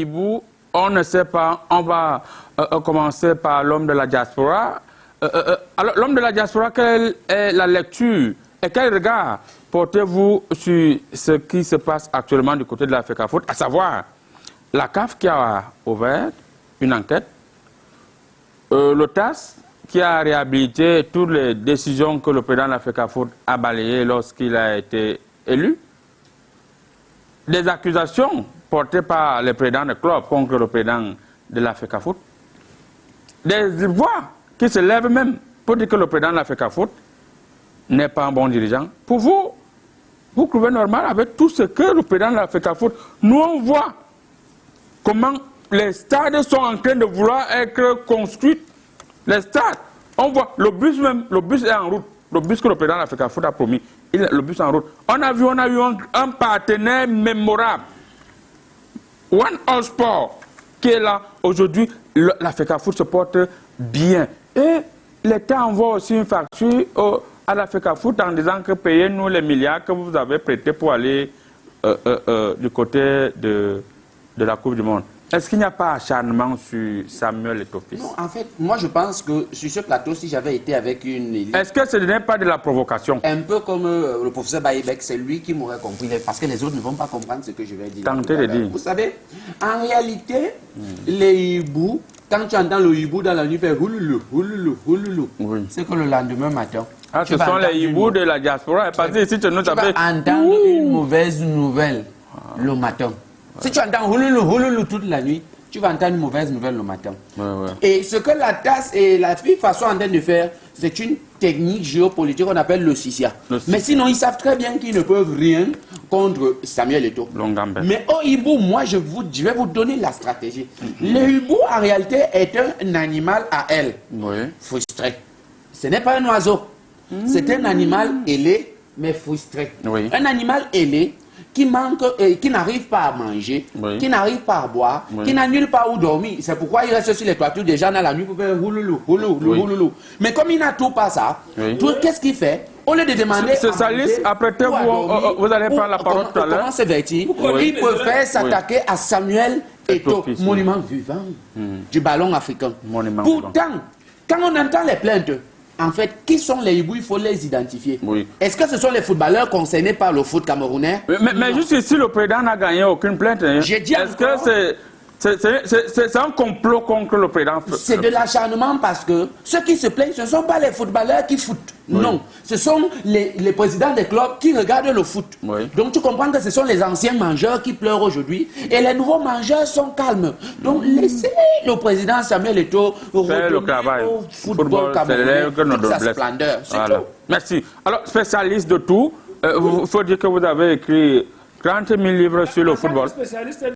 hiboux, on ne sait pas, on va commencer par l'homme de la diaspora. Alors, l'homme de la diaspora, quelle est la lecture et quel regard portez-vous sur ce qui se passe actuellement du côté de la FECAFOOT, à savoir la CAF qui a ouvert une enquête, le TAS qui a réhabilité toutes les décisions que le président de la FECAFOOT a balayées lorsqu'il a été élu, des accusations portées par le président de club contre le président de la FECAFOOT, des voix qui se lèvent même pour dire que le président de la FECAFOOT n'est pas un bon dirigeant. Pour vous, vous trouvez normal avec tout ce que le président de la FECAFOOT, nous on voit comment les stades sont en train de vouloir être construits. Les stades, on voit le bus même, le bus est en route. Le bus que le président de la FECAFOOT a promis, le bus est en route. On a eu un partenaire mémorable, One All Sport, qui est là. Aujourd'hui, la FECAFOOT se porte bien. Et l'État envoie aussi une facture à la FECAFOOT en disant que payez-nous les milliards que vous avez prêtés pour aller du côté de la Coupe du Monde. Est-ce qu'il n'y a pas acharnement sur Samuel Eto'o-Fils? Non, en fait, moi je pense que sur ce plateau, si j'avais été avec une élite... Est-ce que ce n'est pas de la provocation? Un peu comme le professeur Baïbek, c'est lui qui m'aurait compris, parce que les autres ne vont pas comprendre ce que je vais dire. Tentez de dire. Vous savez, en réalité, les hiboux, quand tu entends le hibou dans la nuit faire houloulou, houloulou, houloulou, oui, c'est que le lendemain matin... Ah, ce sont les hiboux de la diaspora. Parce que ici, tu vas entendre une mauvaise nouvelle le matin. Si tu entends houloulou, houloulou toute la nuit, tu vas entendre une mauvaise nouvelle le matin. Et ce que la TAS et la FIFA sont en train de faire, c'est une technique géopolitique qu'on appelle le CICIA. Mais sinon, ils savent très bien qu'ils ne peuvent rien contre Samuel Eto'o. Mais au hibou, moi, je vais vous donner la stratégie. Le hibou, en réalité, est un animal à ailes, frustré. Ce n'est pas un oiseau. C'est un animal ailé, mais frustré. Un animal ailé qui manque, qui n'arrive pas à manger, qui n'arrive pas à boire, qui n'a nulle part où dormir. C'est pourquoi il reste sur les toitures des gens dans la nuit pour faire houloulou, houloulou, houloulou. Mais comme il n'a tout pas ça, qu'est-ce qu'il fait? Au lieu de demander... C'est sa liste, après vous allez prendre la parole tout à l'heure. Comment se fait-il? Il préfère s'attaquer à Samuel Eto'o, monument vivant du ballon africain. Pourtant, quand on entend les plaintes, en fait, qui sont les hiboux? Il faut les identifier. Est-ce que ce sont les footballeurs concernés par le foot camerounais? Mais juste ici, le président n'a gagné aucune plainte. Est-ce que c'est un complot contre le président? C'est de l'acharnement parce que ceux qui se plaignent, ce ne sont pas les footballeurs qui foutent. Non, ce sont les présidents des clubs qui regardent le foot. Donc tu comprends que ce sont les anciens mangeurs qui pleurent aujourd'hui et les nouveaux mangeurs sont calmes. Donc laissez le président Samuel Eto'o redonner au football camerounais toute sa splendeur. Voilà. Merci. Alors, spécialiste de tout, il faut dire que vous avez écrit 30 000 livres sur le football.